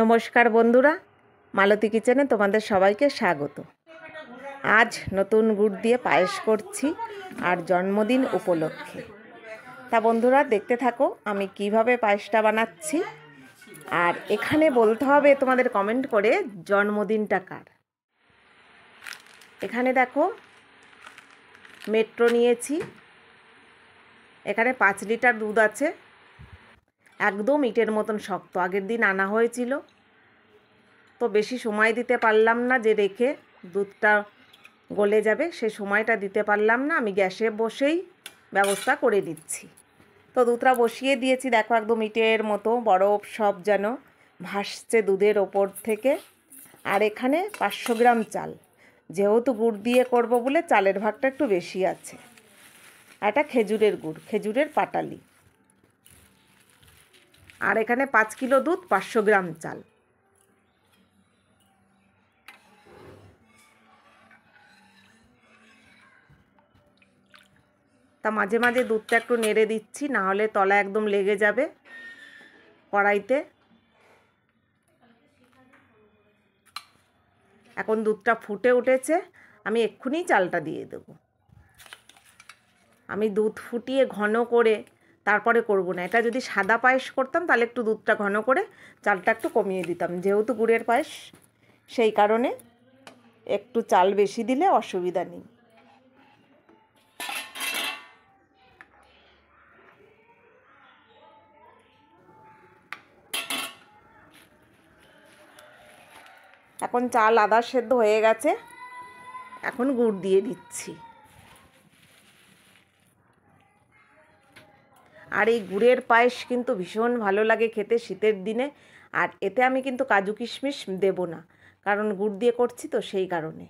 নমস্কার বন্ধুরা, মালতী কিচেনে তোমাদের সবাইকে স্বাগত। আজ নতুন গুড় দিয়ে পায়েস করছি আর জন্মদিন উপলক্ষে। তা বন্ধুরা দেখতে থাকো আমি কিভাবে পায়েসটা বানাচ্ছি। আর এখানে বলতে হবে তোমাদের কমেন্ট করে জন্মদিনটা কার। এখানে দেখো মেট্রো নিয়েছি, এখানে 5 লিটার দুধ আছে, একদম ইটের মতন শক্ত। আগের দিন আনা হয়েছিল, তো বেশি সময় দিতে পারলাম না, যে রেখে দুধটা গলে যাবে সে সময়টা দিতে পারলাম না। আমি গ্যাসে বসেই ব্যবস্থা করে দিচ্ছি। তো দুধটা বসিয়ে দিয়েছি, দেখো একদম ইটের মতো বরফ সব যেন ভাসছে দুধের ওপর থেকে। আর এখানে 500 গ্রাম চাল, যেহেতু গুড় দিয়ে করব বলে চালের ভাগটা একটু বেশি আছে। এটা খেজুরের গুড়, খেজুরের পাটালি। আর এখানে 5 কিলো দুধ, 500 গ্রাম চাল। তা মাঝে মাঝে দুধটা একটু নেড়ে দিচ্ছি, না হলে তলা একদম লেগে যাবে কড়াইতে। এখন দুধটা ফুটে উঠেছে, আমি এক্ষুনি চালটা দিয়ে দেব। আমি দুধ ফুটিয়ে ঘন করে তারপরে করব না। এটা যদি সাদা পায়েস করতাম তাহলে একটু দুধটা ঘন করে চালটা একটু কমিয়ে দিতাম, যেহেতু গুড়ের পায়েস সেই কারণে একটু চাল বেশি দিলে অসুবিধা নেই। এখন চাল আধা সেদ্ধ হয়ে গেছে, এখন গুড় দিয়ে দিচ্ছি। আর এই গুড়ের পায়েস কিন্তু ভীষণ ভালো লাগে খেতে শীতের দিনে। আর এতে আমি কিন্তু কাজু কিশমিশ দেব না, কারণ গুড় দিয়ে করছি তো সেই কারণে।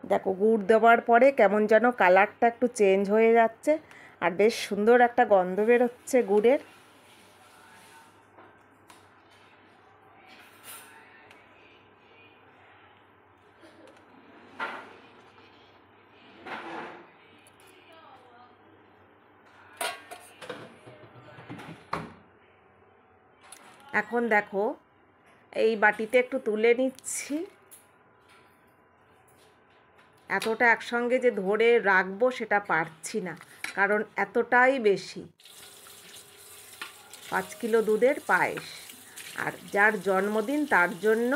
দেখো গুড় দেওয়ার পরে কেমন যেন কালারটা একটু চেঞ্জ হয়ে যাচ্ছে, আর বেশ সুন্দর একটা গন্ধ বেরোচ্ছে গুড়ের। এখন দেখো এই বাটিতে একটু তুলে নিচ্ছি। এতটা একসঙ্গে যে ধরে রাখবো সেটা পারছি না, কারণ এতটাই বেশি। 5 কিলো দুধের পায়েস, আর যার জন্মদিন তার জন্য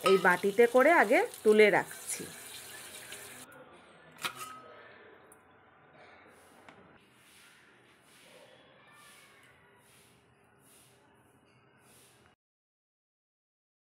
এই বাটিতে করে আগে তুলে রাখছি।